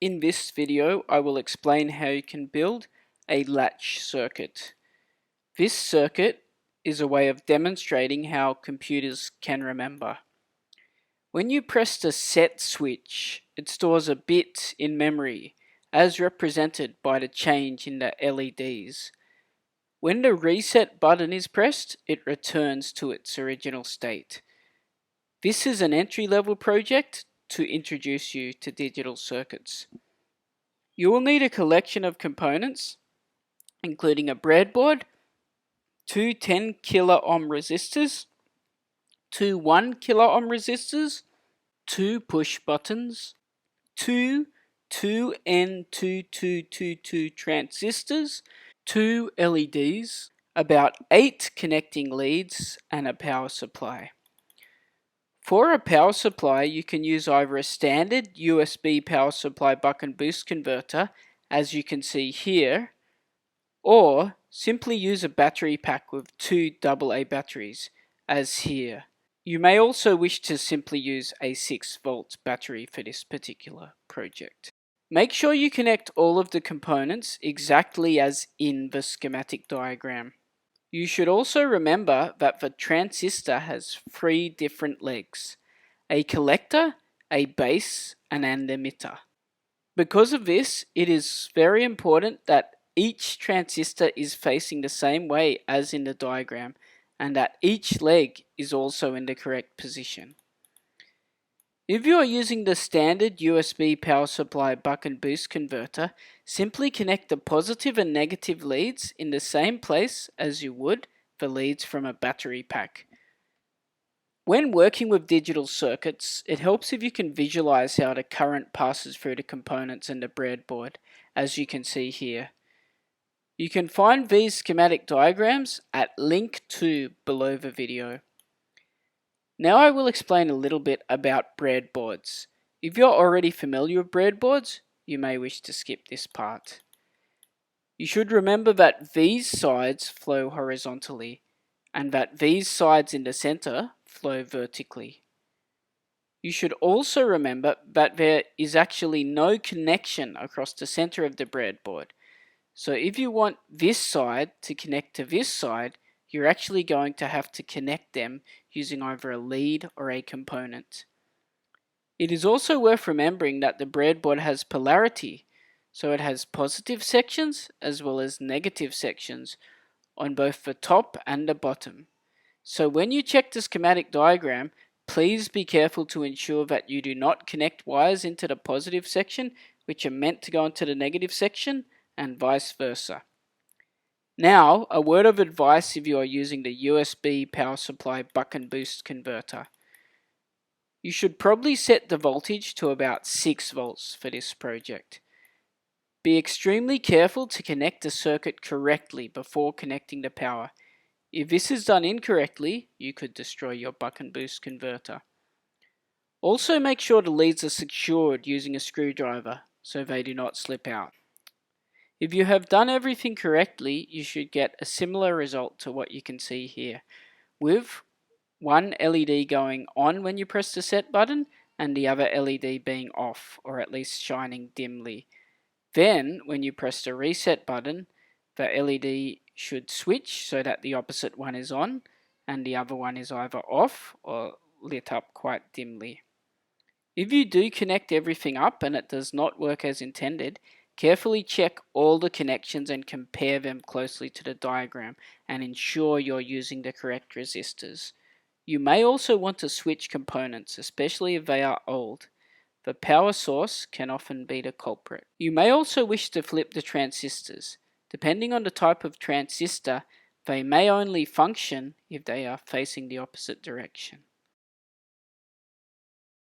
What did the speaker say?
In this video, I will explain how you can build a latch circuit. This circuit is a way of demonstrating how computers can remember. When you press the set switch, it stores a bit in memory, as represented by the change in the LEDs. When the reset button is pressed, it returns to its original state. This is an entry-level project to introduce you to digital circuits. You will need a collection of components, including a breadboard, two 10 kilo ohm resistors, two 1 kilo ohm resistors, two push buttons, two 2N2222 transistors, two LEDs, about 8 connecting leads, and a power supply. For a power supply, you can use either a standard USB power supply buck and boost converter, as you can see here, or simply use a battery pack with two AA batteries, as here. You may also wish to simply use a 6-volt battery for this particular project. Make sure you connect all of the components exactly as in the schematic diagram. You should also remember that the transistor has 3 different legs: a collector, a base, and an emitter. Because of this, it is very important that each transistor is facing the same way as in the diagram, and that each leg is also in the correct position. If you are using the standard USB power supply buck and boost converter, simply connect the positive and negative leads in the same place as you would the leads from a battery pack. When working with digital circuits, it helps if you can visualize how the current passes through the components and the breadboard, as you can see here. You can find these schematic diagrams at link 2 below the video. Now I will explain a little bit about breadboards. If you're already familiar with breadboards, you may wish to skip this part. You should remember that these sides flow horizontally, and that these sides in the center flow vertically. You should also remember that there is actually no connection across the center of the breadboard. So if you want this side to connect to this side, you're actually going to have to connect them using either a lead or a component. It is also worth remembering that the breadboard has polarity, so it has positive sections as well as negative sections on both the top and the bottom. So when you check the schematic diagram, please be careful to ensure that you do not connect wires into the positive section which are meant to go into the negative section, and vice versa. Now, a word of advice if you are using the USB power supply buck and boost converter. You should probably set the voltage to about 6 volts for this project. Be extremely careful to connect the circuit correctly before connecting the power. If this is done incorrectly, you could destroy your buck and boost converter. Also make sure the leads are secured using a screwdriver so they do not slip out. If you have done everything correctly, you should get a similar result to what you can see here, with one LED going on when you press the set button and the other LED being off, or at least shining dimly. Then, when you press the reset button, the LED should switch so that the opposite one is on and the other one is either off or lit up quite dimly. If you do connect everything up and it does not work as intended, carefully check all the connections and compare them closely to the diagram and ensure you're using the correct resistors. You may also want to switch components, especially if they are old. The power source can often be the culprit. You may also wish to flip the transistors. Depending on the type of transistor, they may only function if they are facing the opposite direction.